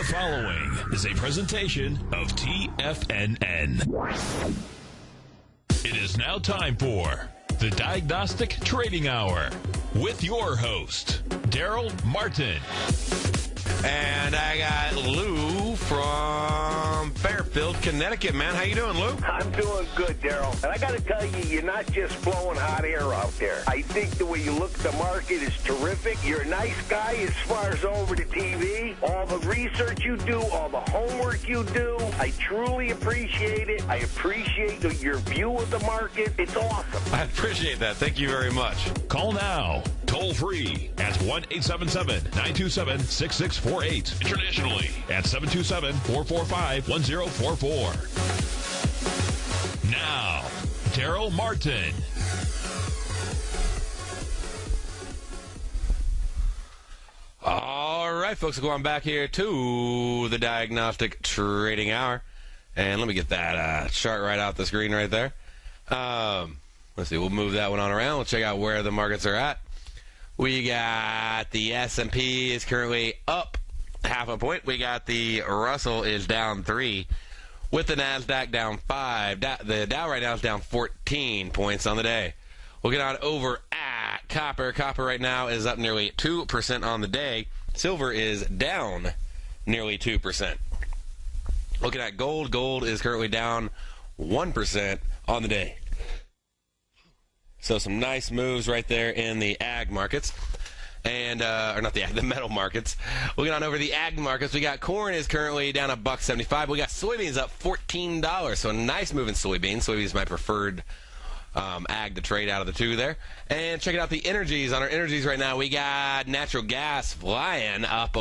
following is a presentation of TFNN. It is now time for the Diagnostic Trading Hour with your host, Darrell Martin. And I got Lou from Fairfield, Connecticut, man. How you doing, Lou? I'm doing good, Darrell. And I got to tell you, you're not just blowing hot air out there. I think the way you look at the market is terrific. You're a nice guy as far as over the TV. All the research you do, all the homework you do, I truly appreciate it. I appreciate your view of the market. It's awesome. I appreciate that. Thank you very much. Call now, toll free at 1-877-927-6648. Internationally at 727-445-1044. Now, Darrell Martin. All right, folks, going back here to the Diagnostic Trading Hour. And let me get that chart right out the screen right there. Let's see, we'll move that one on around. Let's check out where the markets are at. We got the S&P is currently up half a point. We got the Russell is down 3, with the NASDAQ down 5. The Dow right now is down 14 points on the day. We'll get on over at copper. Copper right now is up nearly 2% on the day. Silver is down nearly 2%. Looking at gold, gold is currently down 1% on the day. So some nice moves right there in the ag markets. And, or not the ag, the metal markets. We'll get on over the ag markets. We got corn is currently down $1.75. We got soybeans up $14. So a nice move in soybeans. Soybeans is my preferred ag to trade out of the two there. And checking out the energies. On our energies right now, we got natural gas flying up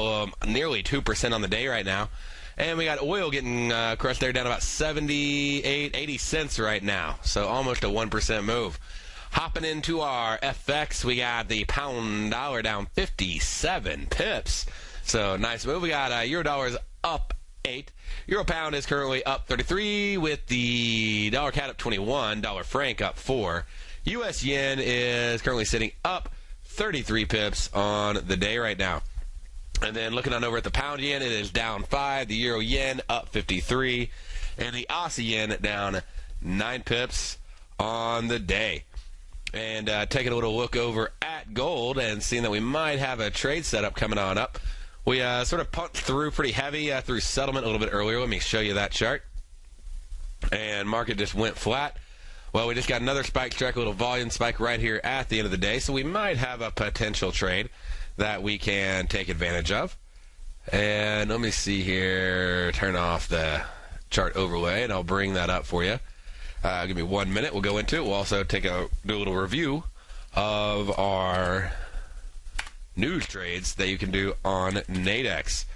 nearly 2% on the day right now. And we got oil getting crushed there down about 80 cents right now. So almost a 1% move. Hopping into our FX, we got the pound dollar down 57 pips. So nice move. We got euro dollars up 8. Euro pound is currently up 33 with the dollar CAD up 21, dollar franc up 4. US yen is currently sitting up 33 pips on the day right now. And then looking on over at the pound yen, it is down 5. The euro yen up 53. And the Aussie yen down 9 pips on the day. And taking a little look over at gold and seeing that we might have a trade setup coming on up. We sort of pumped through pretty heavy through settlement a little bit earlier. Let me show you that chart. And market just went flat. Well, we just got another spike track, a little volume spike right here at the end of the day. So we might have a potential trade that we can take advantage of. And let me see here. Turn off the chart overlay, and I'll bring that up for you. Give me 1 minute. We'll go into it. We'll also do a little review of our news trades that you can do on Nadex.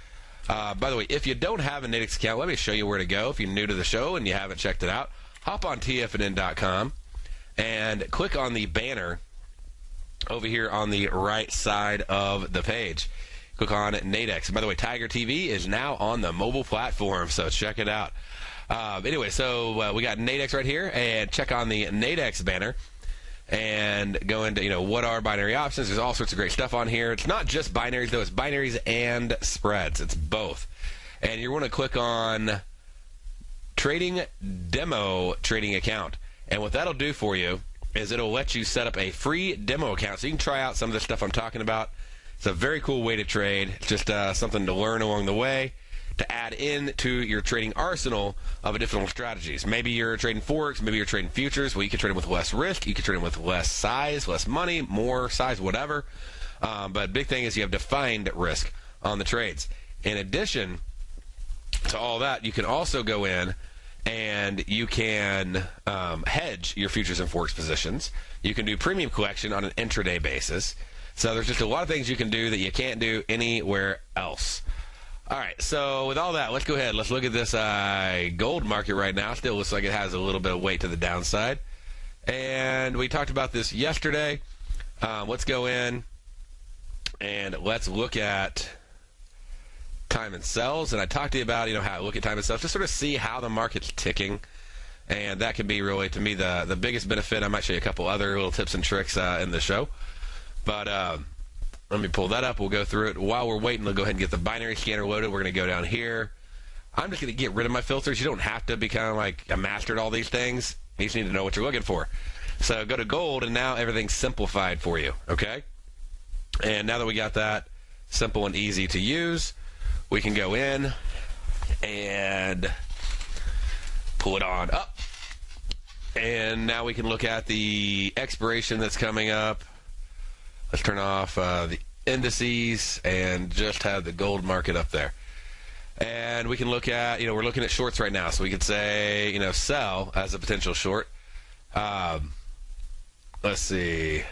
By the way, if you don't have a Nadex account, let me show you where to go. If you're new to the show and you haven't checked it out, hop on TFNN.com and click on the banner over here on the right side of the page. Click on Nadex. And by the way, Tiger TV is now on the mobile platform, so check it out. Anyway, so we got Nadex right here, and check on the Nadex banner and go into, what are binary options. There's all sorts of great stuff on here. It's not just binaries, though. It's binaries and spreads. It's both. And you want to click on Trading Demo Trading Account. And what that'll do for you is it'll let you set up a free demo account so you can try out some of the stuff I'm talking about. It's a very cool way to trade. It's just something to learn along the way, to add in to your trading arsenal of different strategies. Maybe you're trading forex, maybe you're trading futures. Well, you can trade them with less risk, you can trade them with less size, less money, more size, whatever. But big thing is you have defined risk on the trades. In addition to all that, you can also go in and you can hedge your futures and forex positions. You can do premium collection on an intraday basis. So there's just a lot of things you can do that you can't do anywhere else. All right, so with all that, let's go ahead. Let's look at this gold market right now. Still looks like it has a little bit of weight to the downside. And we talked about this yesterday. Let's go in and let's look at time and sells. And I talked to you about, how to look at time and sells, just sort of see how the market's ticking. And that can be really, to me, the biggest benefit. I might show you a couple other little tips and tricks in the show. But Let me pull that up. We'll go through it. While we're waiting, we'll go ahead and get the binary scanner loaded. We're going to go down here. I'm just going to get rid of my filters. You don't have to be kind of like a master at all these things. You just need to know what you're looking for. So go to gold, and now everything's simplified for you, okay? And now that we got that simple and easy to use, we can go in and pull it on up. And now we can look at the expiration that's coming up. Let's turn off the indices and just have the gold market up there. And we can look at, we're looking at shorts right now. So we could say, sell as a potential short. Let's see.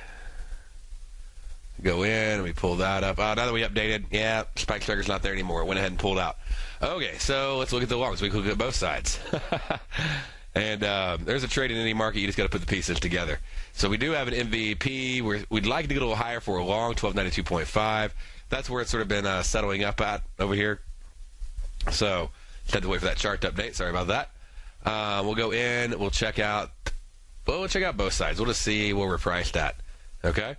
Go in, we pull that up. Now that we updated, spike trigger's not there anymore. It went ahead and pulled out. Okay, so let's look at the longs. We can look at both sides. And there's a trade in any market. You just got to put the pieces together. So we do have an MVP. We'd like to get a little higher for a long, 1292.5. That's where it's sort of been settling up at over here. So just had to wait for that chart to update. Sorry about that. We'll go in. We'll check out both sides. We'll just see where we're priced at. Okay?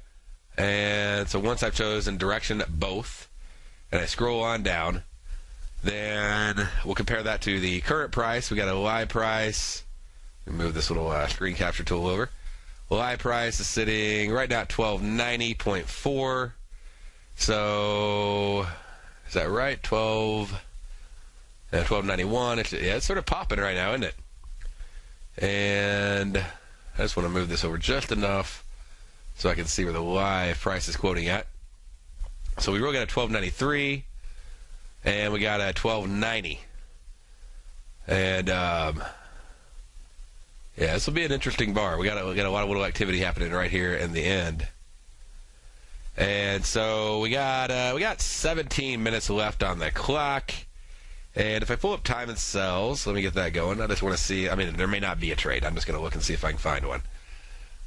And so once I've chosen direction both, and I scroll on down, then we'll compare that to the current price. We got a live price. Move this little screen capture tool over. Live price is sitting right now at 1290.4. So is that right? 1291. It's sort of popping right now, isn't it? And I just want to move this over just enough so I can see where the live price is quoting at. So we really got a 1293, and we got a 1290. And this will be an interesting bar. We got a lot of little activity happening right here in the end. And so we got 17 minutes left on the clock. And if I pull up time and sells, let me get that going. I just want to see. There may not be a trade. I'm just going to look and see if I can find one.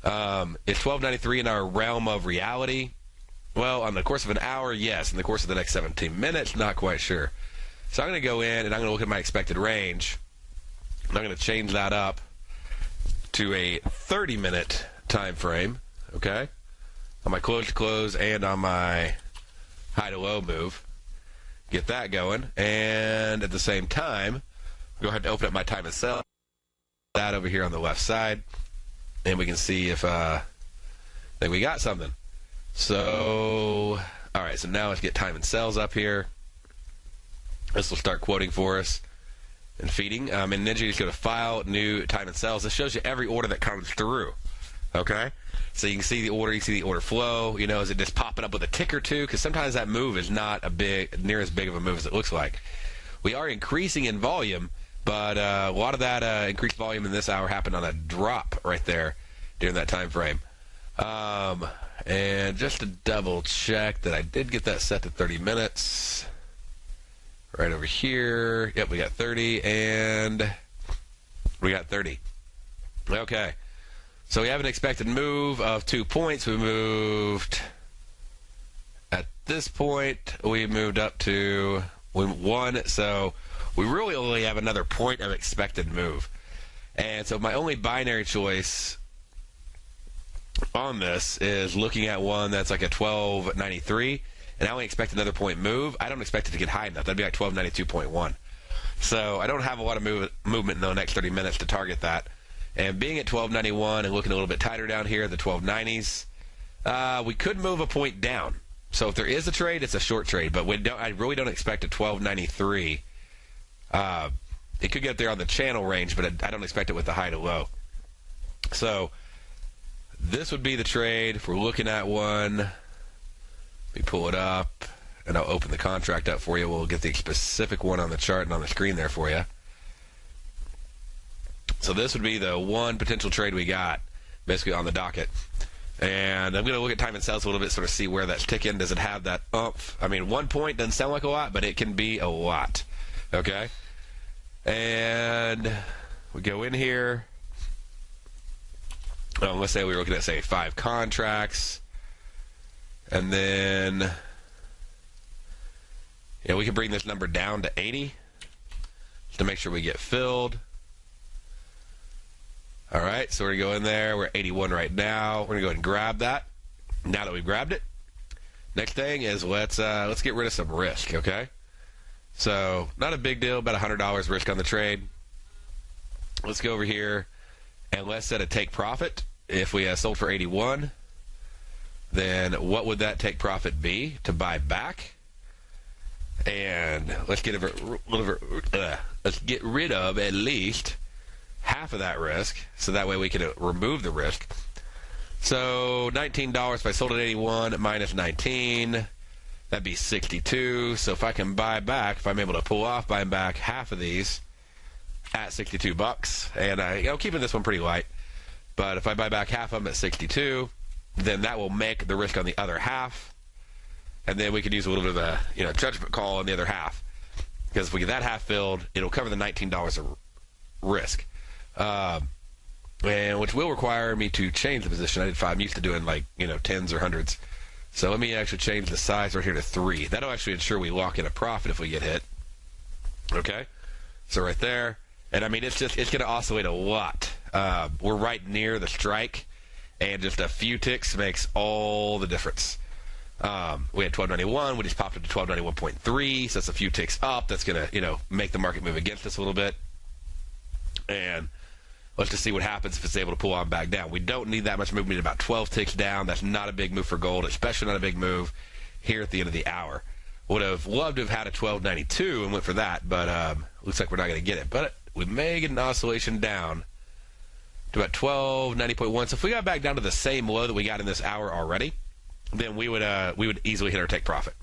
Is 1293 in our realm of reality? Well, on the course of an hour, yes. In the course of the next 17 minutes, not quite sure. So I'm going to go in and I'm going to look at my expected range. And I'm going to change that up to a 30-minute time frame, okay, on my close to close and on my high to low move. Get that going, and at the same time, go ahead and open up my time and sell. That over here on the left side, and we can see if I think we got something. So, all right, so now let's get time and sells up here. This will start quoting for us and feeding. In Ninja, you just go to File, New, Time and Sells. This shows you every order that comes through. Okay? So you can see the order, you see the order flow. Is it just popping up with a tick or two? Because sometimes that move is not near as big of a move as it looks like. We are increasing in volume, but a lot of that increased volume in this hour happened on a drop right there during that time frame. And just to double check that I did get that set to 30 minutes. Right over here. Yep, we got 30, and we got 30. Okay. So we have an expected move of 2 points. We moved, at this point, we moved up to 1. So we really only have another point of expected move. And so my only binary choice on this is looking at one that's like a 1293. And I only expect another point move. I don't expect it to get high enough. That'd be like 1292.1. So I don't have a lot of movement in the next 30 minutes to target that. And being at 1291 and looking a little bit tighter down here, the 1290s, we could move a point down. So if there is a trade, it's a short trade. But I really don't expect a 1293. It could get there on the channel range, but I don't expect it with the high to low. So this would be the trade. If we're looking at one, we pull it up, and I'll open the contract up for you. We'll get the specific one on the chart and on the screen there for you. So this would be the one potential trade we got, basically on the docket. And I'm going to look at time and sells a little bit, sort of see where that's ticking. Does it have that oomph? 1 point doesn't sound like a lot, but it can be a lot. Okay? And we go in here. Let's say we were looking at, say, 5 contracts. And then, we can bring this number down to 80 just to make sure we get filled. All right, so we're going to go in there. We're at 81 right now. We're going to go ahead and grab that. Now that we've grabbed it, Next thing is let's get rid of some risk, okay? So not a big deal, about $100 risk on the trade. Let's go over here and let's set a take profit. If we sold for 81, then what would that take profit be to buy back? And let's get rid of at least half of that risk, so that way we can remove the risk. So $19 if I sold at 81 minus 19, that'd be 62. So if I can buy back, if I'm able to pull off buying back half of these at 62 bucks, and keeping this one pretty light, but if I buy back half of them at 62, then that will make the risk on the other half, and then we could use a little bit of a judgment call on the other half, because if we get that half filled, it'll cover the $19 of risk, and which will require me to change the position. I did 5. I'm used to doing tens or hundreds, so let me actually change the size right here to 3. That'll actually ensure we lock in a profit if we get hit. Okay, so right there, and I mean it's going to oscillate a lot. We're right near the strike, and just a few ticks makes all the difference. We had 1291, we just popped it to 1291.3, so that's a few ticks up. That's going to, make the market move against us a little bit. And let's just see what happens if it's able to pull on back down. We don't need that much movement. We need about 12 ticks down. That's not a big move for gold, especially not a big move here at the end of the hour. Would have loved to have had a 1292 and went for that, but looks like we're not going to get it. But we may get an oscillation down to about 1290.1. So if we got back down to the same low that we got in this hour already, then we would easily hit our take profit.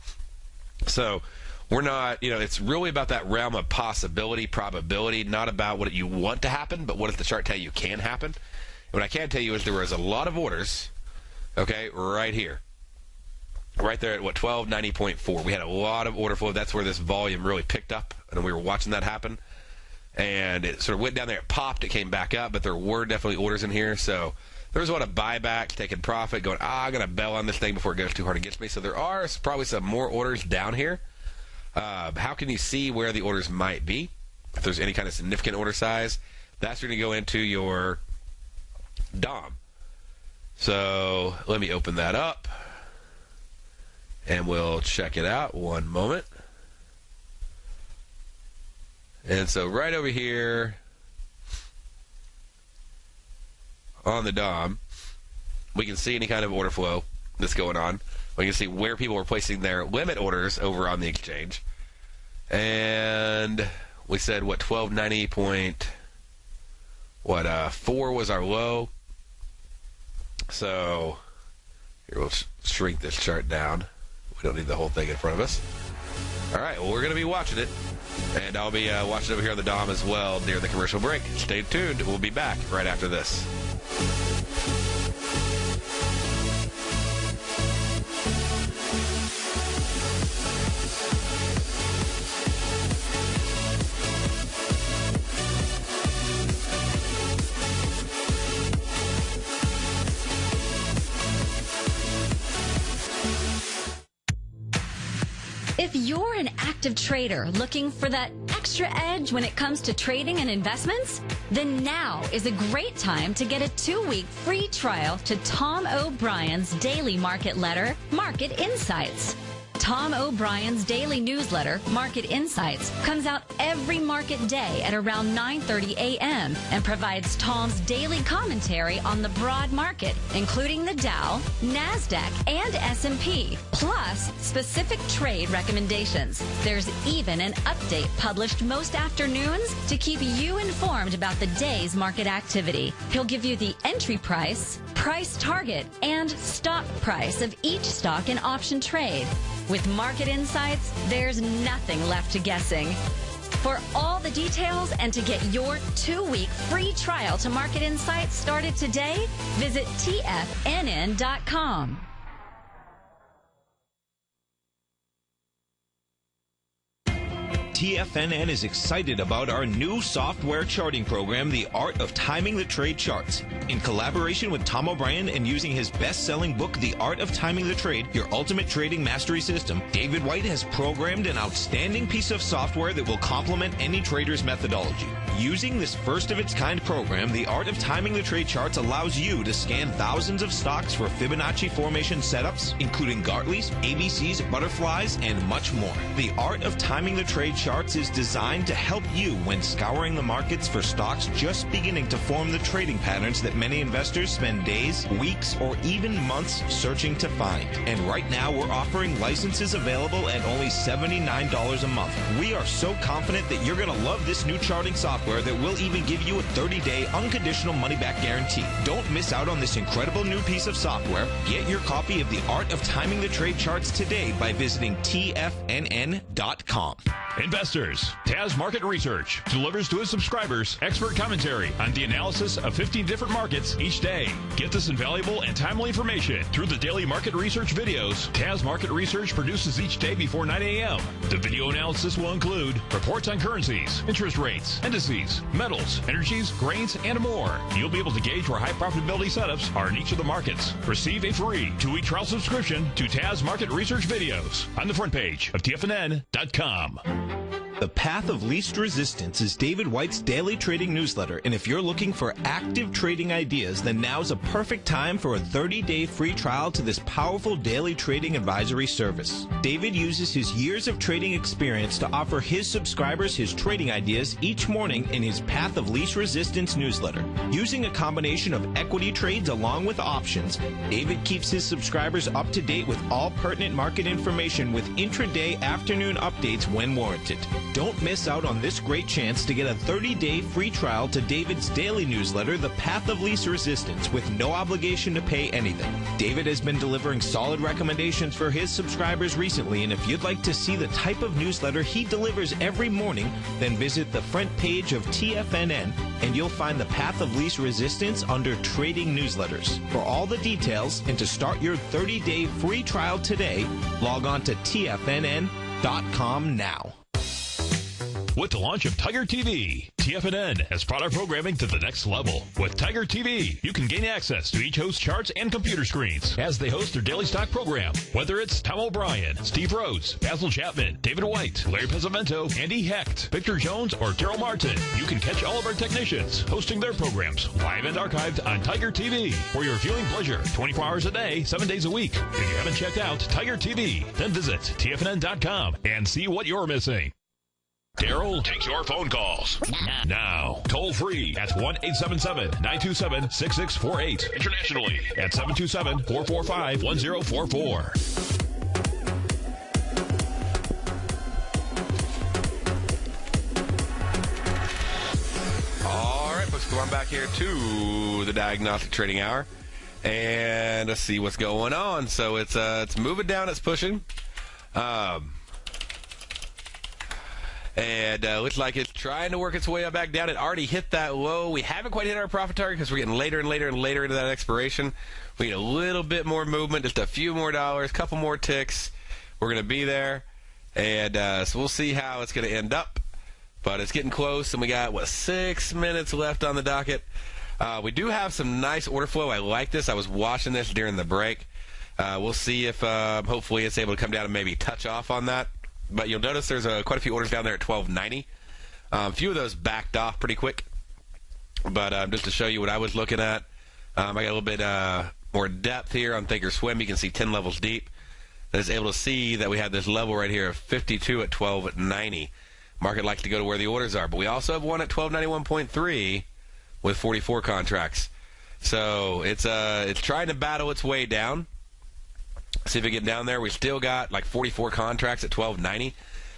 So we're not, it's really about that realm of possibility, probability, not about what you want to happen, but what does the chart tell you can happen. And what I can tell you is there was a lot of orders, okay, right here. Right there at 1290.4. We had a lot of order flow. That's where this volume really picked up, and we were watching that happen. And it sort of went down there, it popped, it came back up, but there were definitely orders in here. So there was a lot of buybacks, taking profit, going, I'm going to bail on this thing before it goes too hard against me. So there are probably some more orders down here. How can you see where the orders might be? If there's any kind of significant order size, that's going to go into your DOM. So let me open that up, and we'll check it out. One moment. And so right over here on the DOM, we can see any kind of order flow that's going on. We can see where people are placing their limit orders over on the exchange. And we said, 1290.4 was our low. So here, we'll shrink this chart down. We don't need the whole thing in front of us. All right, well, we're going to be watching it. And I'll be watching over here on the DOM as well near the commercial break. Stay tuned. We'll be back right after this. If you're an active trader looking for that extra edge when it comes to trading and investments, then now is a great time to get a 2-week free trial to Tom O'Brien's daily market letter, Market Insights. Tom O'Brien's daily newsletter, Market Insights, comes out every market day at around 9:30 a.m. and provides Tom's daily commentary on the broad market, including the Dow, NASDAQ, and S&P, plus specific trade recommendations. There's even an update published most afternoons to keep you informed about the day's market activity. He'll give you the entry price, price target, and stop price of each stock in option trade. With Market Insights, there's nothing left to guessing. For all the details and to get your 2-week free trial to Market Insights started today, visit TFNN.com. TFNN is excited about our new software charting program, The Art of Timing the Trade Charts. In collaboration with Tom O'Brien and using his best-selling book, The Art of Timing the Trade, Your Ultimate Trading Mastery System, David White has programmed an outstanding piece of software that will complement any trader's methodology. Using this first-of-its-kind program, The Art of Timing the Trade Charts allows you to scan thousands of stocks for Fibonacci formation setups, including Gartley's, ABC's, butterflies, and much more. The Art of Timing the Trade Charts is designed to help you when scouring the markets for stocks just beginning to form the trading patterns that many investors spend days, weeks, or even months searching to find. And right now, we're offering licenses available at only $79 a month. We are so confident that you're going to love this new charting software that will even give you a 30-day unconditional money-back guarantee. Don't miss out on this incredible new piece of software. Get your copy of The Art of Timing the Trade Charts today by visiting TFNN.com. Investors, TAZ Market Research delivers to its subscribers expert commentary on the analysis of 15 different markets each day. Get this invaluable and timely information through the daily market research videos TAZ Market Research produces each day before 9 a.m. The video analysis will include reports on currencies, interest rates, indices, metals, energies, grains, and more. You'll be able to gauge where high profitability setups are in each of the markets. Receive a free 2-week trial subscription to TAZ Market Research videos on the front page of TFNN.com. The Path of Least Resistance is David White's daily trading newsletter, and if you're looking for active trading ideas, then now's a perfect time for a 30-day free trial to this powerful daily trading advisory service. David uses his years of trading experience to offer his subscribers his trading ideas each morning in his Path of Least Resistance newsletter. Using a combination of equity trades along with options, David keeps his subscribers up to date with all pertinent market information with intraday afternoon updates when warranted. Don't miss out on this great chance to get a 30-day free trial to David's daily newsletter, The Path of Least Resistance, with no obligation to pay anything. David has been delivering solid recommendations for his subscribers recently, and if you'd like to see the type of newsletter he delivers every morning, then visit the front page of TFNN, and you'll find The Path of Least Resistance under Trading Newsletters. For all the details, and to start your 30-day free trial today, log on to TFNN.com now. With the launch of Tiger TV, TFNN has brought our programming to the next level. With Tiger TV, you can gain access to each host's charts and computer screens as they host their daily stock program. Whether it's Tom O'Brien, Steve Rhoades, Basil Chapman, David White, Larry Pezzamento, Andy Hecht, Victor Jones, or Darrell Martin, you can catch all of our technicians hosting their programs live and archived on Tiger TV for your viewing pleasure 24 hours a day, 7 days a week. If you haven't checked out Tiger TV, then visit TFNN.com and see what you're missing. Darrell takes your phone calls now. Toll free at 1-877-927-6648. Internationally at 727-445-1044. All right, folks, come on back here to the Diagnostic Trading Hour, and let's see what's going on. So it's moving down, it's pushing. And looks like it's trying to work its way up back down. It already hit that low. We haven't quite hit our profit target because we're getting later and later and later into that expiration. We need a little bit more movement, just a few more dollars, couple more ticks. We're going to be there. And so we'll see how it's going to end up. But it's getting close, and we got, 6 minutes left on the docket. We do have some nice order flow. I like this. I was watching this during the break. We'll see if hopefully it's able to come down and maybe touch off on that. But you'll notice there's quite a few orders down there at $12.90. A few of those backed off pretty quick. But just to show you what I was looking at, I got a little bit more depth here on Thinkorswim. You can see 10 levels deep. I was able to see that we have this level right here of 52 at $12.90. Market likes to go to where the orders are. But we also have one at $12.91.3 with 44 contracts. So it's trying to battle its way down. See if we get down there. We still got like 44 contracts at $12.90.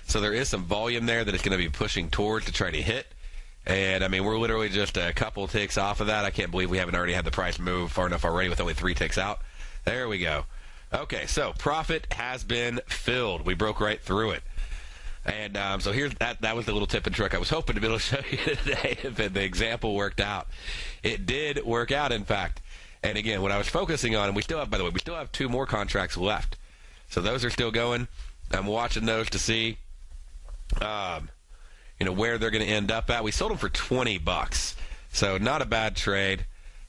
So there is some volume there that it's going to be pushing towards to try to hit. And, I mean, we're literally just a couple ticks off of that. I can't believe we haven't already had the price move far enough already with only 3 ticks out. There we go. Okay, so profit has been filled. We broke right through it. And so here's that was the little tip and trick I was hoping to be able to show you today if the example worked out. It did work out, in fact. And again, what I was focusing on, and we still have, by the way, we still have 2 more contracts left. So those are still going. I'm watching those to see where they're going to end up at. We sold them for $20, so not a bad trade.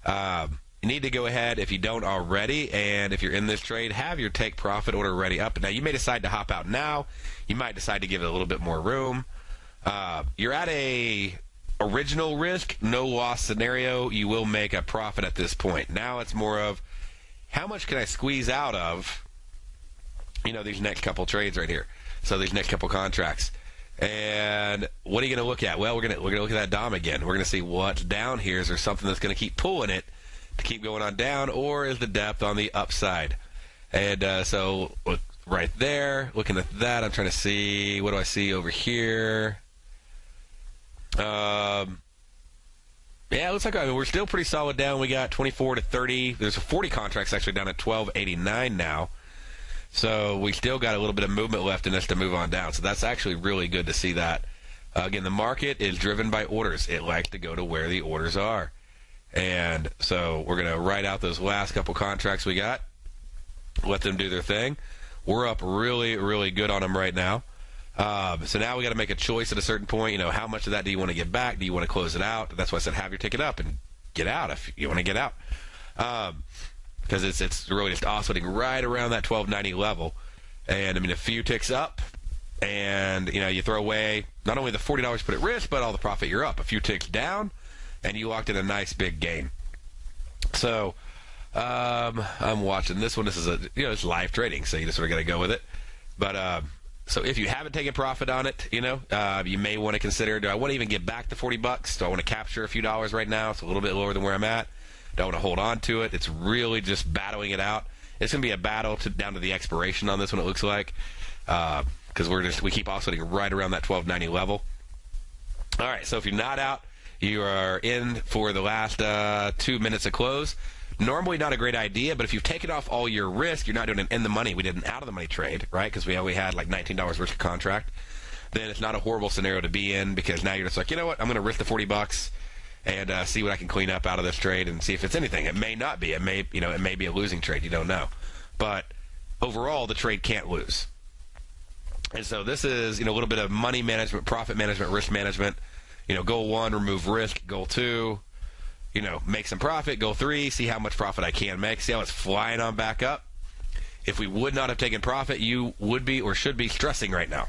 You need to go ahead, if you don't already, and if you're in this trade, have your take profit order ready up. Now, you may decide to hop out now. You might decide to give it a little bit more room. You're at a original risk, no loss scenario. You will make a profit at this point. Now it's more of how much can I squeeze out of, these next couple trades right here. So these next couple contracts. And what are you going to look at? Well, we're going to look at that DOM again. We're going to see what's down here. Is there something that's going to keep pulling it to keep going on down, or is the depth on the upside? And so look right there, looking at that, I'm trying to see, what do I see over here? Yeah, it looks like we're still pretty solid down. We got 24 to 30. There's 40 contracts actually down at 12.89 now. So we still got a little bit of movement left in us to move on down. So that's actually really good to see that. Again, the market is driven by orders. It likes to go to where the orders are. And so we're going to write out those last couple contracts we got, let them do their thing. We're up really, really good on them right now. So now we got to make a choice at a certain point. How much of that do you want to get back? Do you want to close it out? That's why I said have your ticket up and get out if you want to get out. Because it's really just oscillating right around that 12.90 level. And, a few ticks up, and, you throw away not only the $40 put at risk, but all the profit you're up. A few ticks down, and you locked in a nice big gain. So I'm watching this one. This is it's live trading, so you just sort of got to go with it. But so if you haven't taken profit on it, you may want to consider, do I want to even get back the $40? Do I want to capture a few dollars right now? It's a little bit lower than where I'm at. Do I want to hold on to it? It's really just battling it out. It's going to be a battle down to the expiration on this one, it looks like, because we keep oscillating right around that 12.90 level. All right, so if you're not out, you are in for the last 2 minutes of close. Normally not a great idea, but if you've taken off all your risk, you're not doing an in-the-money. We did an out-of-the-money trade, right, because we only had like $19 risk of contract. Then it's not a horrible scenario to be in, because now you're just like, you know what, I'm going to risk the $40 and see what I can clean up out of this trade and see if it's anything. It may not be. It may be a losing trade. You don't know. But overall, the trade can't lose. And so this is, a little bit of money management, profit management, risk management. Goal 1, remove risk. Goal 2, make some profit. Goal 3, see how much profit I can make. See how it's flying on back up. If we would not have taken profit, you would be or should be stressing right now.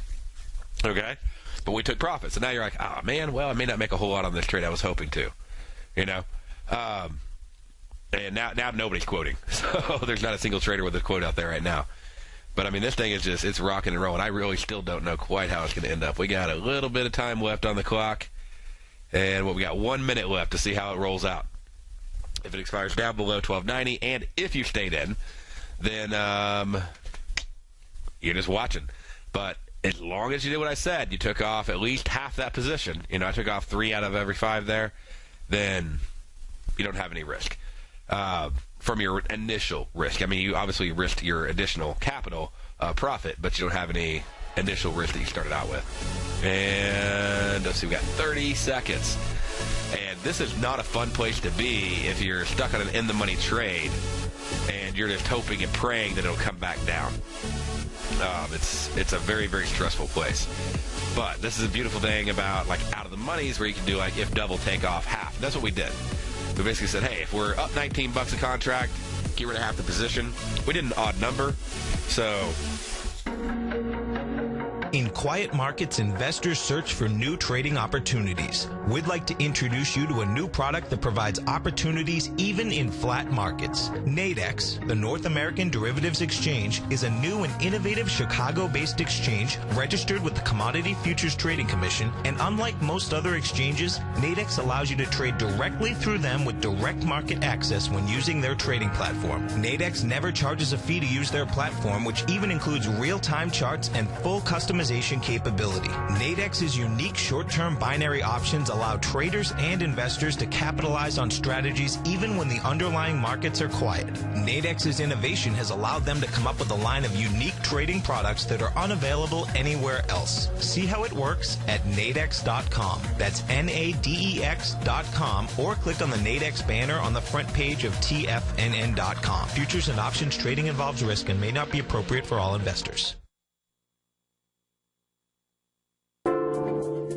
Okay? But we took profit. So now you're like, oh, man, well, I may not make a whole lot on this trade I was hoping to. And now nobody's quoting. So there's not a single trader with a quote out there right now. But, this thing is it's rocking and rolling. I really still don't know quite how it's going to end up. We got a little bit of time left on the clock. And we got 1 minute left to see how it rolls out. If it expires down below 12.90, and if you stayed in, then you're just watching. But as long as you did what I said, you took off at least half that position. I took off 3 out of every 5 there. Then you don't have any risk from your initial risk. You obviously risked your additional capital profit, but you don't have any initial risk that you started out with. And let's see, we got 30 seconds. And this is not a fun place to be if you're stuck on an in-the-money trade and you're just hoping and praying that it'll come back down. It's a very, very stressful place. But this is a beautiful thing about out of the monies where you can do if double, take off half. That's what we did. We basically said, hey, if we're up $19 a contract, get rid of half the position. We did an odd number, so. In quiet markets, investors search for new trading opportunities. We'd like to introduce you to a new product that provides opportunities even in flat markets. Nadex, the North American Derivatives Exchange, is a new and innovative Chicago-based exchange registered with the Commodity Futures Trading Commission, and unlike most other exchanges, Nadex allows you to trade directly through them with direct market access when using their trading platform. Nadex never charges a fee to use their platform, which even includes real-time charts and full customization capability. Nadex's unique short-term binary options allow traders and investors to capitalize on strategies even when the underlying markets are quiet. Nadex's innovation has allowed them to come up with a line of unique trading products that are unavailable anywhere else. See how it works at nadex.com. That's NADEX.com, or click on the Nadex banner on the front page of TFNN.com. Futures and options trading involves risk and may not be appropriate for all investors.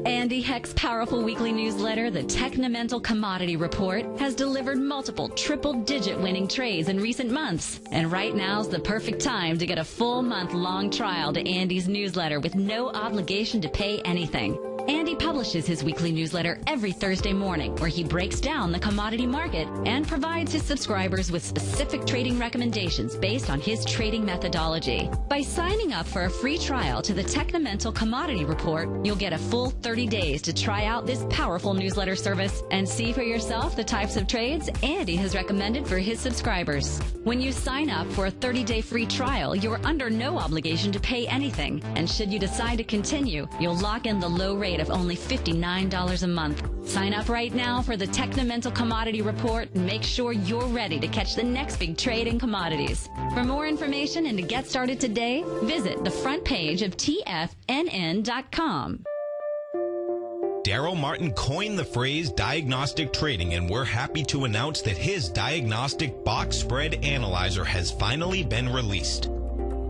Andy Heck's powerful weekly newsletter, the Technomental Commodity Report, has delivered multiple triple-digit winning trades in recent months. And right now's the perfect time to get a full month-long trial to Andy's newsletter with no obligation to pay anything. Andy publishes his weekly newsletter every Thursday morning, where he breaks down the commodity market and provides his subscribers with specific trading recommendations based on his trading methodology. By signing up for a free trial to the Technomental Commodity Report, you'll get a full 30 days to try out this powerful newsletter service and see for yourself the types of trades Andy has recommended for his subscribers. When you sign up for a 30-day free trial, you're under no obligation to pay anything. And should you decide to continue, you'll lock in the low rate of only $59 a month. Sign up right now for the Technomental Commodity Report and make sure you're ready to catch the next big trade in commodities. For more information and to get started today, visit the front page of TFNN.com. Darrell Martin coined the phrase diagnostic trading, and we're happy to announce that his Diagnostic Box Spread Analyzer has finally been released.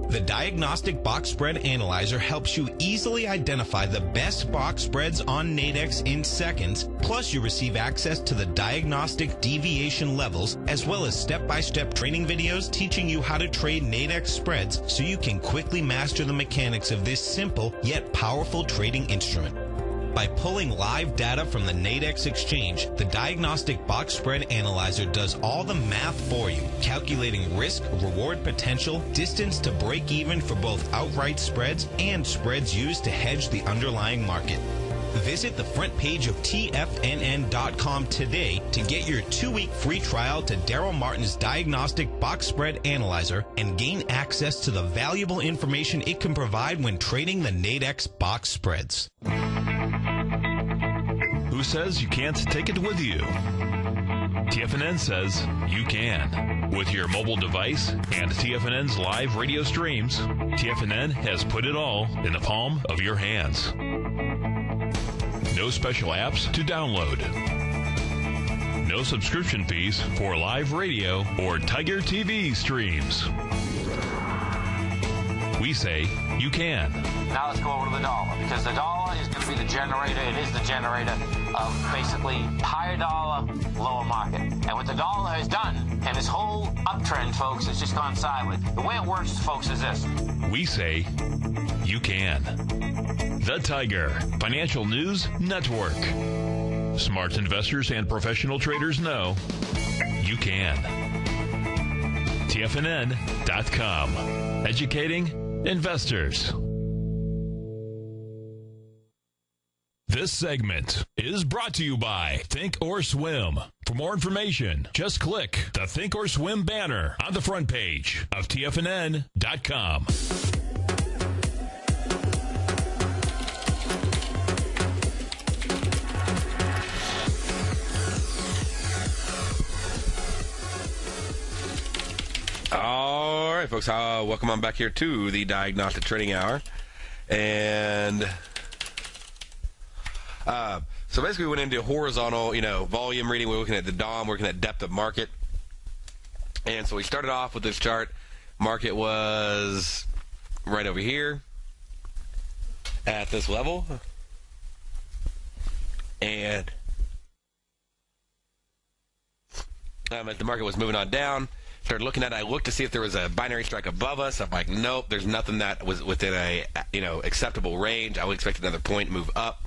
The Diagnostic Box Spread Analyzer helps you easily identify the best box spreads on Nadex in seconds, plus you receive access to the diagnostic deviation levels, as well as step-by-step training videos teaching you how to trade Nadex spreads so you can quickly master the mechanics of this simple yet powerful trading instrument. By pulling live data from the Nadex exchange, the Diagnostic Box Spread Analyzer does all the math for you, calculating risk, reward potential, distance to break even for both outright spreads and spreads used to hedge the underlying market. Visit the front page of TFNN.com today to get your 2-week free trial to Darrell Martin's Diagnostic Box Spread Analyzer and gain access to the valuable information it can provide when trading the Nadex box spreads. Who says you can't take it with you? TFNN says you can. With your mobile device and TFNN's live radio streams, TFNN has put it all in the palm of your hands. No special apps to download. No subscription fees for live radio or Tiger TV streams. We say you can. Now let's go over to the dollar, because the dollar is going to be the generator. It is the generator of basically higher dollar, lower market. And what the dollar has done, and this whole uptrend, folks, has just gone sideways. The way it works, folks, is this. We say you can. The Tiger Financial News Network. Smart investors and professional traders know you can. TFNN.com. Educating investors. This segment is brought to you by Think or Swim. For more information, just click the Think or Swim banner on the front page of TFNN.com. All right, folks, welcome on back here to the Diagnostic Trading Hour. And so basically we went into horizontal, volume reading. We're looking at the DOM, we're looking at depth of market. And so we started off with this chart. Market was right over here at this level. And as the market was moving on down, started looking at it. I looked to see if there was a binary strike above us. I'm like, nope, there's nothing that was within a acceptable range. I would expect another point move up.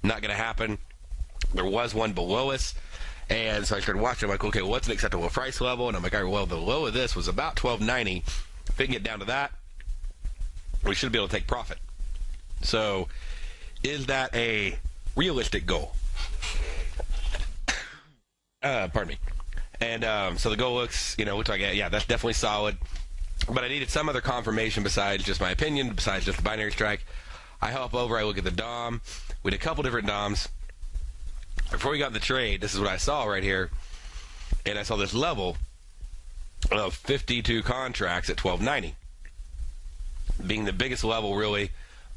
Not going to happen. There was one below us, and so I started watching. I'm like, okay, what's an acceptable price level? And I'm like, all right, well, the low of this was about $12.90. If we can get down to that, we should be able to take profit. So, is that a realistic goal? Pardon me. And so the goal looks like, yeah, that's definitely solid. But I needed some other confirmation besides just my opinion, besides just the binary strike. I hop over, I look at the DOM. We had a couple different DOMs. Before we got in the trade, this is what I saw right here. And I saw this level of 52 contracts at $12.90. Being the biggest level really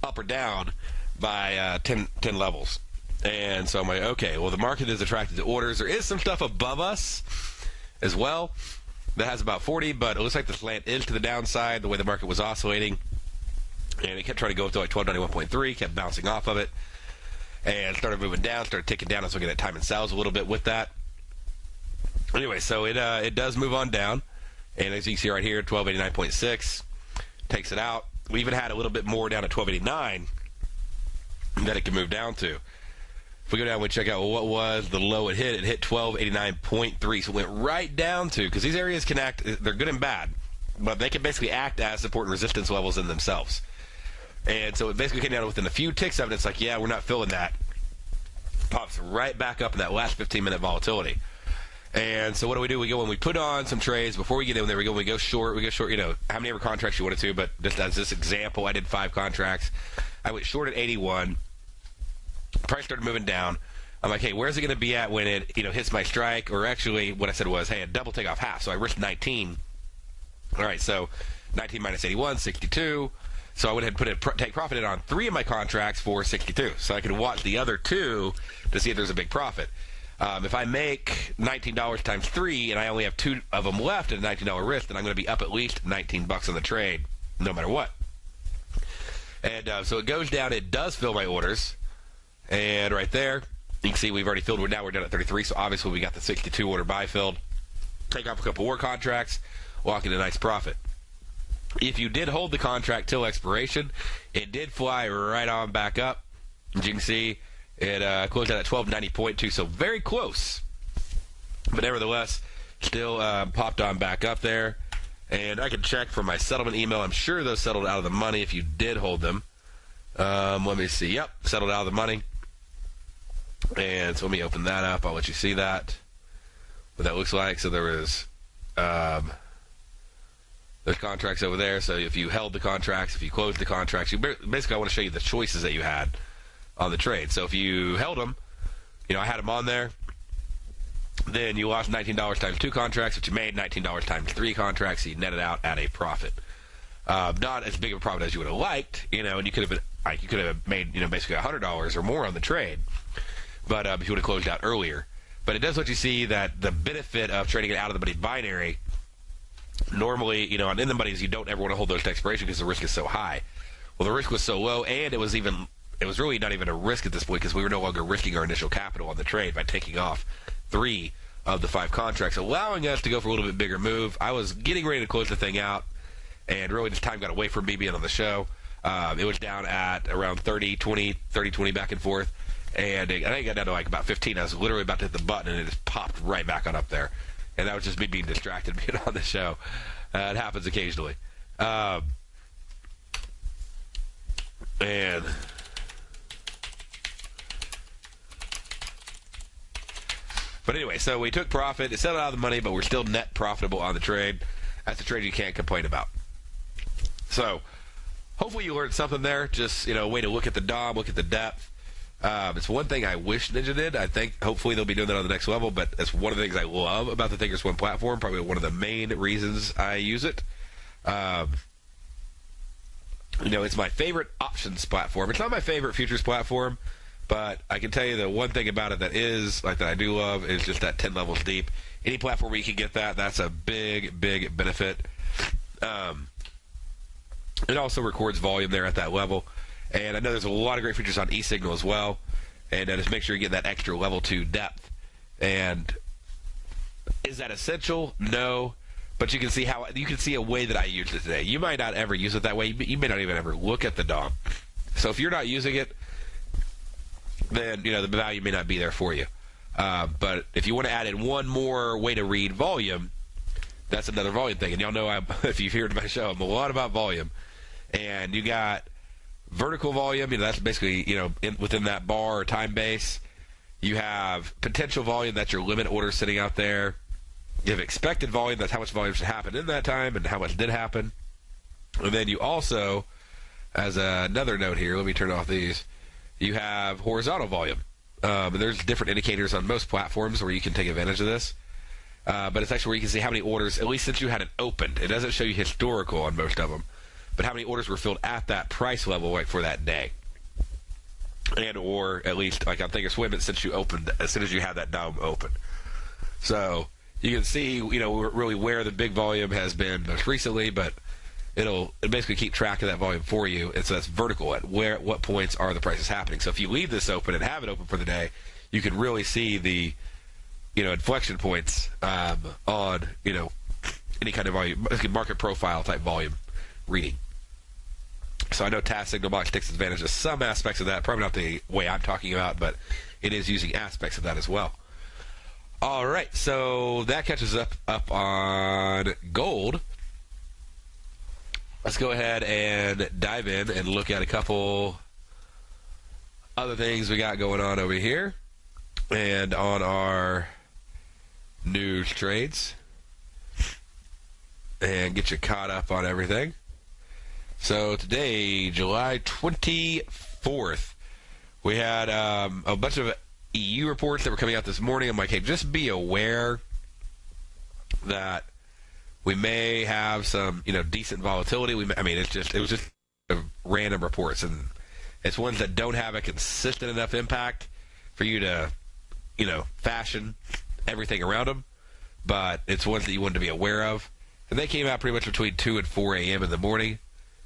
up or down by 10 levels. And so I'm like, okay, well, the market is attracted to orders. There is some stuff above us as well that has about 40, but it looks like the slant is to the downside, the way the market was oscillating. And it kept trying to go up to like 1291.3, kept bouncing off of it. and started moving down, started ticking down. I was looking at time and sells a little bit with that. Anyway, so it does move on down, and as you can see right here, 1289.6 takes it out. We even had a little bit more down at 1289 that it can move down to. If we go down and check out what was the low it hit 1289.3, so it went right down to, because these areas can act, they're good and bad, but they can basically act as support and resistance levels in themselves. And so it basically came down within a few ticks of it. It's like, yeah, we're not feeling that. Pops right back up in that last 15-minute volatility. And so what do? We go and we put on some trades. Before we get in there, we go short. We go short, how many ever contracts you wanted to, but just as this example, I did 5 contracts. I went short at 81. Price started moving down. I'm like, hey, where's it going to be at when it hits my strike? Or actually, what I said was, hey, a double take off half. So I risked 19. All right, so 19 minus 81, 62. So I went ahead and take profit in on 3 of my contracts for 62. So I could watch the other 2 to see if there's a big profit. If I make $19 times 3 and I only have 2 of them left at a $19 risk, then I'm going to be up at least $19 on the trade, no matter what. And so it goes down. It does fill my orders. And right there, you can see we've already filled. Now we're down at 33, so obviously we got the 62 order buy filled. Take off a couple more contracts, walk in a nice profit. If you did hold the contract till expiration, it did fly right on back up. As you can see, it closed out at 1290.2, so very close. But nevertheless, still popped on back up there. And I can check for my settlement email. I'm sure those settled out of the money if you did hold them. Let me see. Yep, settled out of the money. And so let me open that up. I'll let you see that, what that looks like. So there was there's contracts over there. So if you held the contracts, if you closed the contracts, basically I want to show you the choices that you had on the trade. So if you held them, I had them on there, then you lost $19 times 2 contracts, but you made $19 times 3 contracts, so you netted out at a profit. Not as big of a profit as you would have liked, and you could have made basically $100 or more on the trade, but if you would have closed out earlier. But it does let you see that the benefit of trading it out of the money binary. Normally, in the monies, you don't ever want to hold those to expiration because the risk is so high. Well, the risk was so low, and it was really not even a risk at this point because we were no longer risking our initial capital on the trade by taking off 3 of the 5 contracts, allowing us to go for a little bit bigger move. I was getting ready to close the thing out, and really this time got away from me being on the show. It was down at around 30-20 back and forth, and I think it got down to like about 15. I was literally about to hit the button, and it just popped right back on up there. And that was just me being distracted being on the show. It happens occasionally. But anyway, so we took profit. It settled out of the money, but we're still net profitable on the trade. That's a trade you can't complain about. So hopefully you learned something there. Just, a way to look at the DOM, look at the depth. It's one thing I wish Ninja did. I think hopefully they'll be doing that on the next level, but it's one of the things I love about the Thinkorswim platform, probably one of the main reasons I use it. It's my favorite options platform. It's not my favorite futures platform, but I can tell you the one thing about it that I do love is just that 10 levels deep. Any platform where you can get that's a big, big benefit. It also records volume there at that level. And I know there's a lot of great features on eSignal as well. And just make sure you get that extra level 2 depth. And is that essential? No. But you can see a way that I used it today. You might not ever use it that way. You may not even ever look at the DOM. So if you're not using it, then the value may not be there for you. But if you want to add in one more way to read volume, that's another volume thing. And y'all know if you've heard my show, I'm a lot about volume. And you got vertical volume, that's basically, within that bar or time base. You have potential volume, that's your limit order sitting out there. You have expected volume, that's how much volume should happen in that time and how much did happen. And then you also, as another note here, let me turn off these, you have horizontal volume. And there's different indicators on most platforms where you can take advantage of this. But it's actually where you can see how many orders, at least since you had it opened. It doesn't show you historical on most of them, but how many orders were filled at that price level for that day. And or at least like on Thinkorswim since you opened, as soon as you had that DOM open. So you can see, really where the big volume has been most recently, but it'll basically keep track of that volume for you, and so that's vertical at what points are the prices happening. So if you leave this open and have it open for the day, you can really see the inflection points on any kind of volume, market profile type volume reading. So I know TAZ Signal Box takes advantage of some aspects of that, probably not the way I'm talking about, but it is using aspects of that as well. All right, so that catches up on gold. Let's go ahead and dive in and look at a couple other things we got going on over here and on our news trades and get you caught up on everything. So today, July 24th, we had a bunch of EU reports that were coming out this morning. I'm like, hey, just be aware that we may have some, decent volatility. It was just random reports, and it's ones that don't have a consistent enough impact for you to, fashion everything around them. But it's ones that you wanted to be aware of, and they came out pretty much between 2 and 4 a.m. in the morning.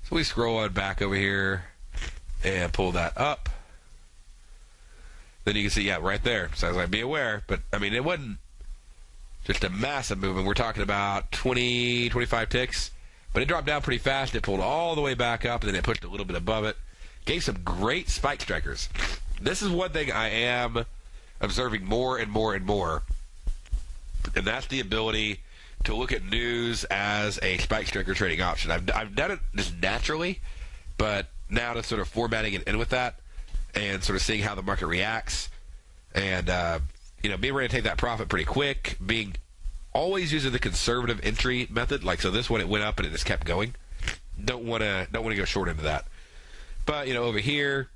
So we scroll on back over here and pull that up. Then you can see, right there. So I was like, be aware, but it wasn't just a massive movement. We're talking about 20, 25 ticks. But it dropped down pretty fast. It pulled all the way back up, and then it pushed a little bit above it. Gave some great spike strikers. This is one thing I am observing more and more and more. And that's the ability to look at news as a spike striker trading option. I've done it just naturally, but now to sort of formatting it in with that and sort of seeing how the market reacts and being ready to take that profit pretty quick, being always using the conservative entry method. Like, so this one, it went up and it just kept going. Don't want to go short into that. But over here,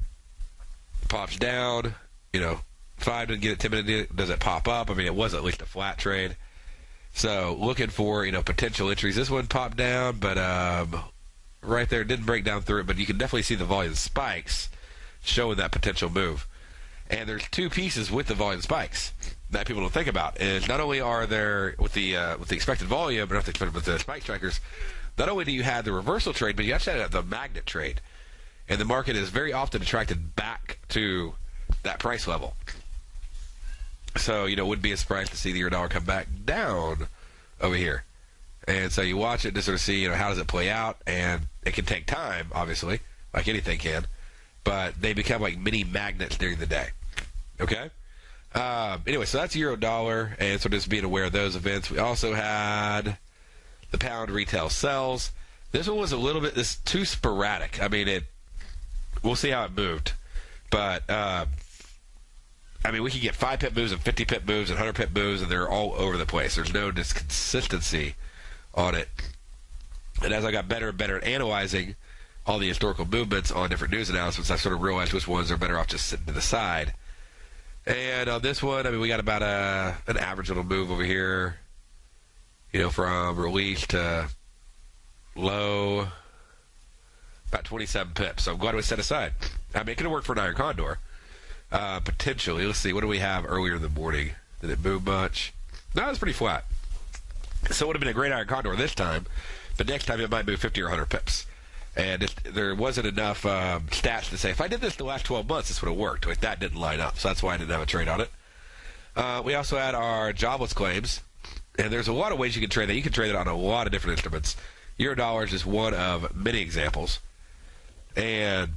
pops down. 5 didn't get it, 10 minutes does it pop up? It was at least a flat trade. So looking for potential entries. This one popped down, but right there didn't break down through it. But you can definitely see the volume spikes showing that potential move. And there's two pieces with the volume spikes that people don't think about. Is not only are there with the expected volume, but with the spike strikers, not only do you have the reversal trade, but you actually have the magnet trade, and the market is very often attracted back to that price level. So wouldn't be a surprise to see the euro-dollar come back down over here. And so you watch it to sort of see how does it play out, and it can take time, obviously, like anything can. But they become like mini magnets during the day. Okay? Anyway, so that's euro-dollar, and so just being aware of those events. We also had the pound retail sells. This one was a little bit too sporadic. We'll see how it moved. But, we could get 5 pip moves and 50 pip moves and 100 pip moves, and they're all over the place. There's no consistency on it. And as I got better and better at analyzing all the historical movements on different news announcements, I sort of realized which ones are better off just sitting to the side. And on this one, we got about an average little move over here, from release to low, about 27 pips. So I'm glad it was set aside. It could have worked for an iron condor, potentially. Let's see, what do we have earlier in the morning? Did it move much? No, it was pretty flat. So it would have been a great iron condor this time, but next time it might move 50 or 100 pips. And there wasn't enough stats to say, if I did this the last 12 months, this would have worked. Like, that didn't line up, so that's why I didn't have a trade on it. We also had our jobless claims, and there's a lot of ways you can trade that. You can trade it on a lot of different instruments. Euro-dollar is just one of many examples. And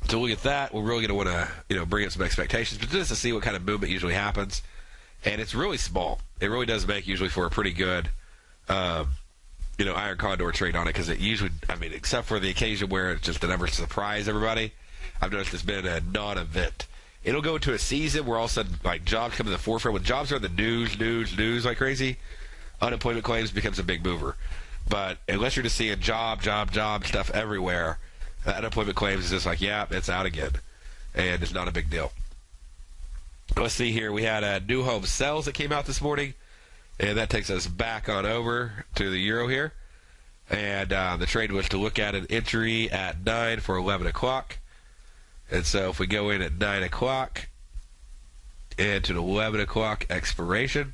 to look at that, we're really going to want to bring up some expectations, but just to see what kind of movement usually happens. And it's really small. It really does make usually for a pretty good iron condor trade on it, because it usually, except for the occasion where it's just the numbers surprise everybody, I've noticed it's been a non-event. It'll go into a season where all of a sudden, like, jobs come to the forefront. When jobs are in the news like crazy, unemployment claims becomes a big mover. But unless you're just seeing job stuff everywhere, unemployment claims is just like, yeah, it's out again, and it's not a big deal. Let's see here. We had new home sales that came out this morning. And that takes us back on over to the euro here. And the trade was to look at an entry at 9 for 11 o'clock. And so if we go in at 9 o'clock and to the 11 o'clock expiration,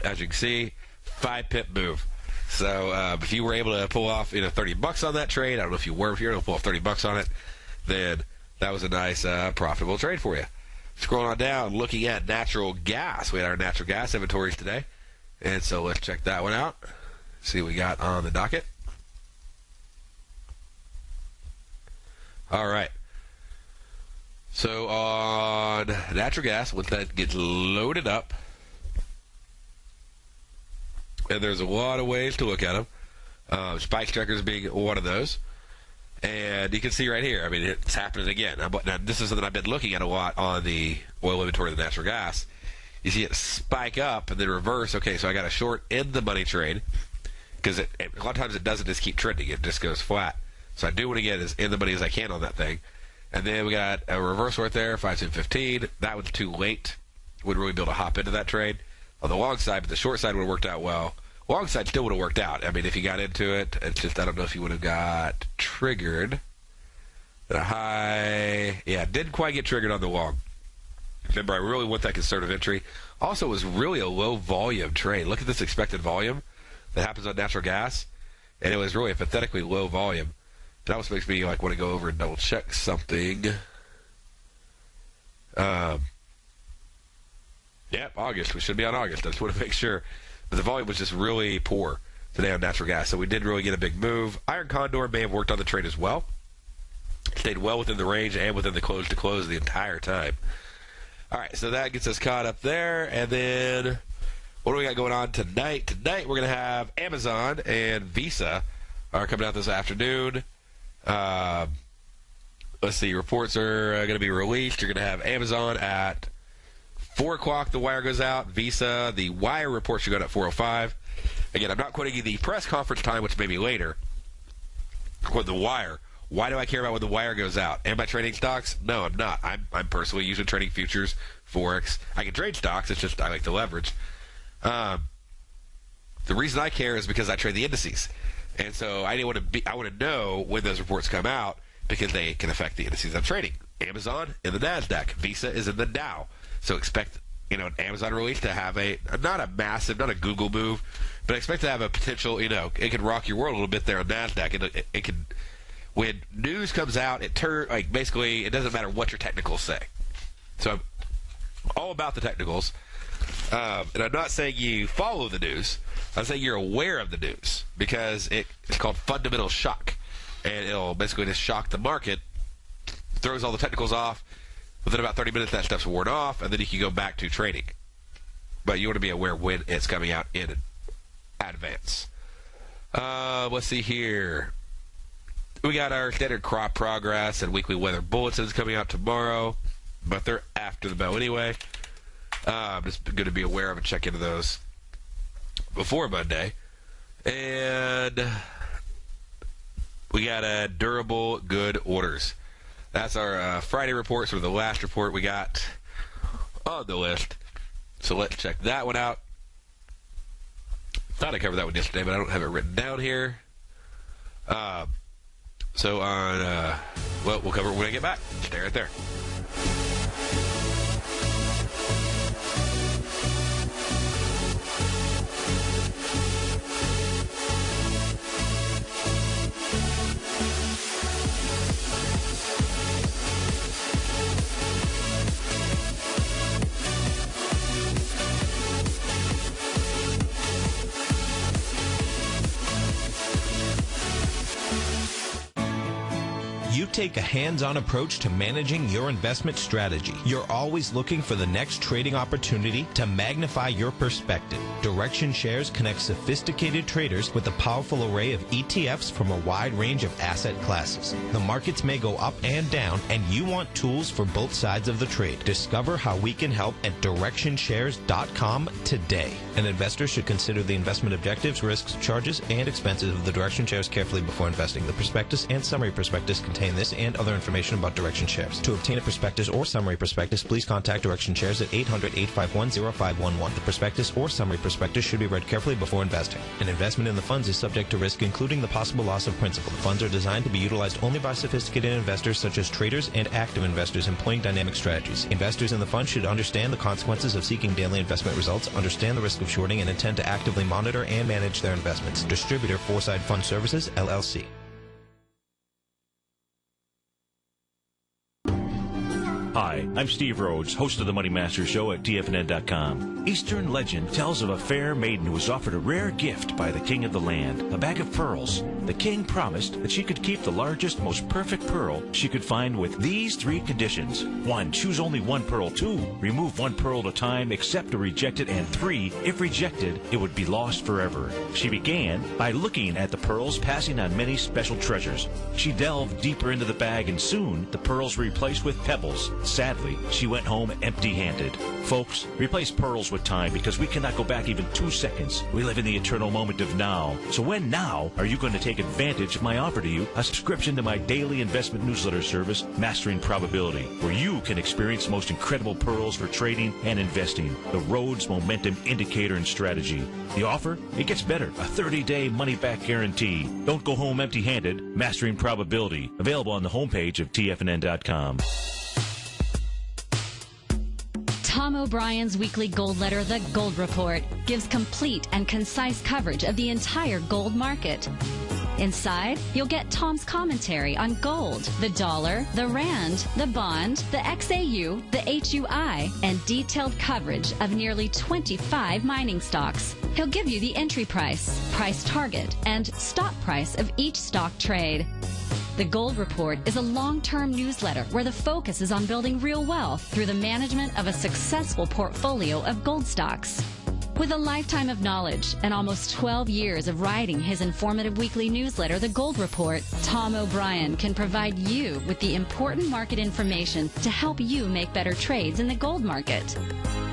as you can see, 5 pip move. So if you were able to pull off $30 on that trade, I don't know if you were able to pull off $30 on it, then that was a nice profitable trade for you. Scrolling on down, looking at natural gas. We had our natural gas inventories today. And so let's check that one out. See what we got on the docket. All right. So on natural gas, once that gets loaded up, and there's a lot of ways to look at them. Spike checkers being one of those. And you can see right here, I mean, it's happening again. Now, this is something I've been looking at a lot on the oil inventory of the natural gas. You see it spike up and then reverse. Okay, so I got a short in the money trade because a lot of times it doesn't just keep trending. It just goes flat. So I do want to get as in the money as I can on that thing. And then we got a reversal right there, 5.15. That one's too late. Wouldn't really be able to hop into that trade on the long side, but the short side would have worked out well. Long side still would have worked out. I mean, if you got into it, it's just I don't know if you would have got triggered at a high. Yeah, didn't quite get triggered on the long. Remember, I really want that conservative entry. Also, it was really a low volume trade. Look at this expected volume that happens on natural gas, and it was really a pathetically low volume. That also makes me want to go over and double check something. Yep, August. We should be on August. I just want to make sure. But the volume was just really poor today on natural gas, so we didn't really get a big move. Iron Condor may have worked on the trade as well. Stayed well within the range and within the close to close the entire time. All right, so that gets us caught up there. And then what do we got going on tonight? Tonight we're going to have Amazon and Visa are coming out this afternoon. Let's see, reports are going to be released. You're going to have Amazon at 4 o'clock, the wire goes out. Visa, the wire report should go out at 4:05. Again, I'm not quoting you the press conference time, which may be later. I'm quoting the wire. Why do I care about when the wire goes out? Am I trading stocks? No, I'm not. I'm personally usually trading futures, Forex. I can trade stocks. It's just I like to leverage. The reason I care is because I trade the indices. And so I want to know when those reports come out because they can affect the indices I'm trading. Amazon in the Nasdaq. Visa is in the Dow. So expect, an Amazon release to have not a massive, not a Google move, but expect to have a potential, it could rock your world a little bit there on Nasdaq. It could, when news comes out, basically it doesn't matter what your technicals say. So I'm all about the technicals. And I'm not saying you follow the news. I'm saying you're aware of the news because it's called fundamental shock. And it'll basically just shock the market, throws all the technicals off. Within about 30 minutes, that stuff's worn off, and then you can go back to trading. But you want to be aware when it's coming out in advance. Let's see here. We got our standard crop progress and weekly weather bulletins coming out tomorrow, but they're after the bell anyway. I'm just going to be aware of and check into those before Monday. And we got durable good orders. That's our Friday report, sort of the last report we got on the list. So let's check that one out. Thought I covered that one yesterday, but I don't have it written down here. So on, we'll cover it when I get back. Stay right there. You take a hands-on approach to managing your investment strategy. You're always looking for the next trading opportunity to magnify your perspective. Direction Shares connects sophisticated traders with a powerful array of ETFs from a wide range of asset classes. The markets may go up and down, and you want tools for both sides of the trade. Discover how we can help at DirectionShares.com today. An investor should consider the investment objectives, risks, charges, and expenses of the Direction Shares carefully before investing. The prospectus and summary prospectus contain this status, and other information about Direction shares. To obtain a prospectus or summary prospectus, please contact Direction shares at 800-851-0511. The prospectus or summary prospectus should be read carefully before investing. An investment in the funds is subject to risk, including the possible loss of principal. The funds are designed to be utilized only by sophisticated investors such as traders and active investors employing dynamic strategies. Investors in the fund should understand the consequences of seeking daily investment results, understand the risk of shorting, and intend to actively monitor and manage their investments. Distributor Foreside Fund Services, LLC. Hi, I'm Steve Rhoades, host of the Money Master Show at TFNN.com. Eastern legend tells of a fair maiden who was offered a rare gift by the king of the land, a bag of pearls. The king promised that she could keep the largest, most perfect pearl she could find with these 3 conditions. 1, choose only 1 pearl. 2, remove 1 pearl at a time, accept or reject it. And 3, if rejected, it would be lost forever. She began by looking at the pearls, passing on many special treasures. She delved deeper into the bag, and soon the pearls were replaced with pebbles. Sadly, she went home empty-handed. Folks, replace pearls with time, because we cannot go back even 2 seconds. We live in the eternal moment of now. So when now are you going to take advantage of my offer to you, a subscription to my daily investment newsletter service, Mastering Probability, where you can experience the most incredible pearls for trading and investing, the Rhoades Momentum Indicator and Strategy. The offer? It gets better. A 30-day money-back guarantee. Don't go home empty-handed. Mastering Probability. Available on the homepage of TFNN.com. Tom O'Brien's weekly gold letter, The Gold Report, gives complete and concise coverage of the entire gold market. Inside, you'll get Tom's commentary on gold, the dollar, the rand, the bond, the XAU, the HUI, and detailed coverage of nearly 25 mining stocks. He'll give you the entry price, price target, and stop price of each stock trade. The Gold Report is a long-term newsletter where the focus is on building real wealth through the management of a successful portfolio of gold stocks. With a lifetime of knowledge and almost 12 years of writing his informative weekly newsletter, The Gold Report, Tom O'Brien can provide you with the important market information to help you make better trades in the gold market.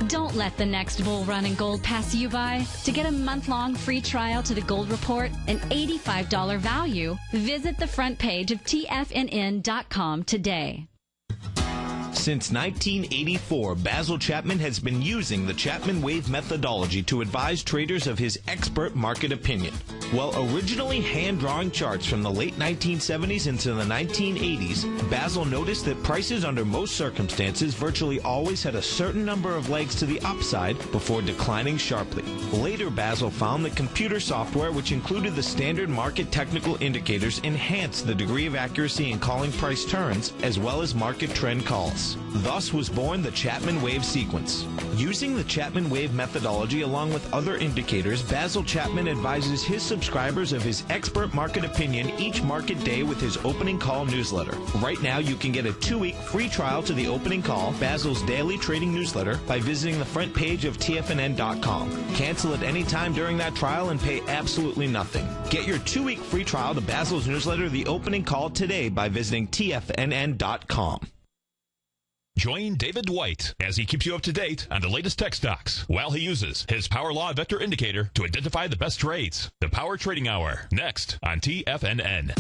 Don't let the next bull run in gold pass you by. To get a month-long free trial to The Gold Report, an $85 value, visit the front page of TFNN.com today. Since 1984, Basil Chapman has been using the Chapman Wave methodology to advise traders of his expert market opinion. While originally hand-drawing charts from the late 1970s into the 1980s, Basil noticed that prices under most circumstances virtually always had a certain number of legs to the upside before declining sharply. Later, Basil found that computer software, which included the standard market technical indicators, enhanced the degree of accuracy in calling price turns as well as market trend calls. Thus was born the Chapman Wave sequence. Using the Chapman Wave methodology along with other indicators, Basil Chapman advises his subscribers of his expert market opinion each market day with his opening call newsletter. Right now, you can get a 2-week free trial to the opening call, Basil's daily trading newsletter, by visiting the front page of TFNN.com. Cancel at any time during that trial and pay absolutely nothing. Get your 2-week free trial to Basil's newsletter, The Opening Call, today by visiting TFNN.com. Join David White as he keeps you up to date on the latest tech stocks while he uses his Power Law Vector Indicator to identify the best trades. The Power Trading Hour, next on TFNN.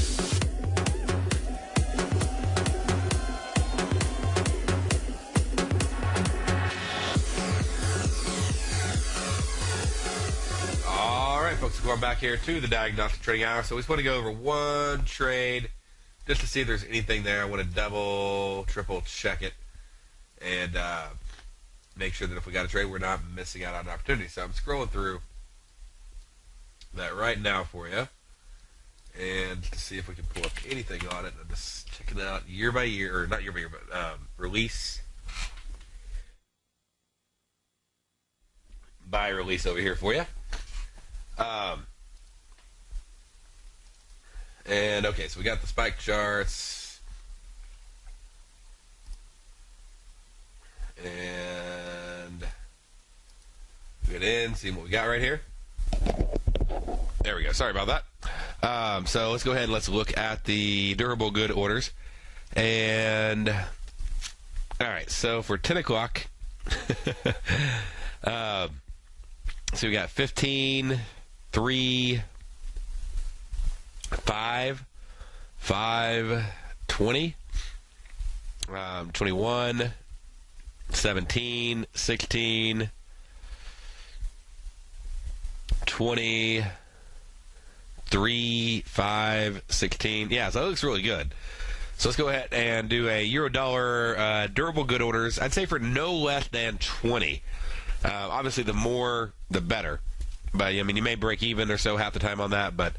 All right, folks, we're going back here to the Diagnostic Trading Hour. So we just want to go over one trade just to see if there's anything there. I want to double, triple check it and make sure that if we got a trade, we're not missing out on an opportunity. So I'm scrolling through that right now for you and to see if we can pull up anything on it. I'm just checking it out year by year, or not year by year, but release by release over here for you. And okay, so we got the spike charts. And get in, see what we got right here. There we go. Sorry about that. So let's go ahead and let's look at the durable good orders. And all right, so for 10 o'clock, so we got 15, 3, 5, 5, 20, 21, 17, 16, 20, 3, 5, 16. Yeah, so it looks really good. So let's go ahead and do a euro-dollar durable good orders. I'd say for no less than 20. Obviously, the more, the better. But, I mean, you may break even or so half the time on that, but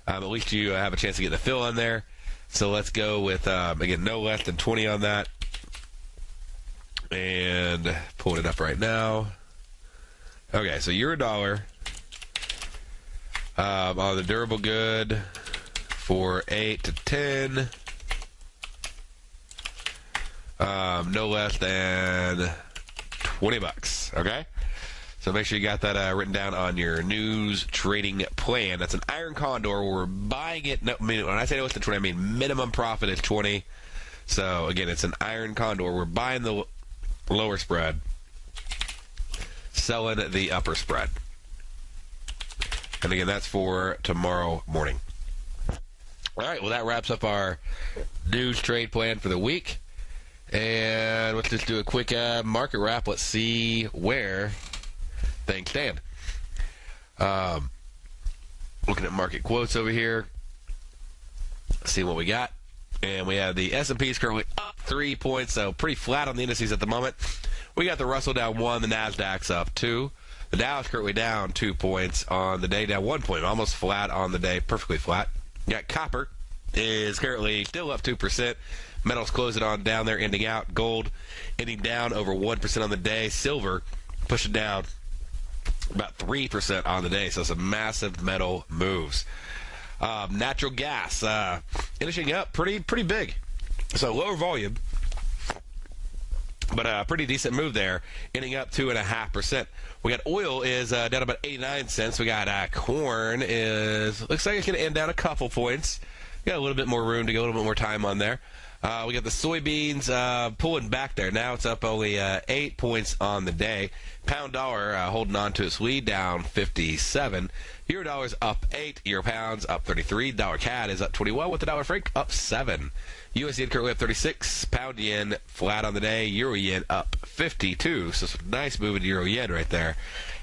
at least you have a chance to get the fill on there. So let's go with, again, no less than 20 on that. And pulling it up right now. Okay, so euro-dollar on the durable good for 8 to 10. No less than $20. Okay? So make sure you got that written down on your news trading plan. That's an iron condor. We're buying it. No, when I say no less than 20, I mean minimum profit is 20. So again, it's an iron condor. We're buying the lower spread, selling the upper spread. And again, that's for tomorrow morning. All right, well, that wraps up our news trade plan for the week. And let's just do a quick market wrap. Let's see where things stand. Looking at market quotes over here. See what we got. And we have the S&P is currently up 3 points, so pretty flat on the indices at the moment. We got the Russell down 1, the Nasdaq's up 2. The Dow is currently down 2 points on the day, down 1 point, almost flat on the day, perfectly flat. You got copper is currently still up 2%. Metals closing on down there, ending out. Gold ending down over 1% on the day. Silver pushing down about 3% on the day. So some massive metal moves. Natural gas finishing up pretty big. So lower volume, but a pretty decent move there, ending up 2.5%. We got oil is down about 89 cents. We got corn looks like it's going to end down a couple points. We got a little bit more room to go, a little bit more time on there. We got the soybeans pulling back there. Now it's up only 8 points on the day. Pound dollar holding on to its lead, down 57. Euro dollar's up 8. Euro pounds up 33. Dollar CAD is up 21 with the dollar franc up 7. US yen currently up 36. Pound yen flat on the day. Euro yen up 52. So some nice move in Euro yen right there.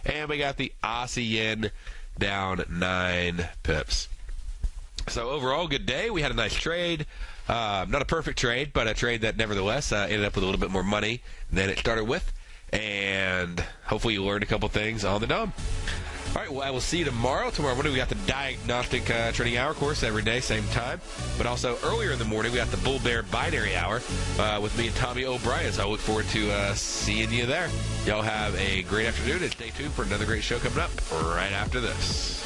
And we got the Aussie yen down 9 pips. So overall, good day. We had a nice trade. Not a perfect trade, but a trade that nevertheless ended up with a little bit more money than it started with. And hopefully you learned a couple things on the DOM. All right, well, I will see you tomorrow. Tomorrow morning, we got the Diagnostic Trading Hour course every day, same time. But also earlier in the morning, we got the Bull Bear Binary Hour with me and Tommy O'Brien. So I look forward to seeing you there. Y'all have a great afternoon, and stay tuned for another great show coming up right after this.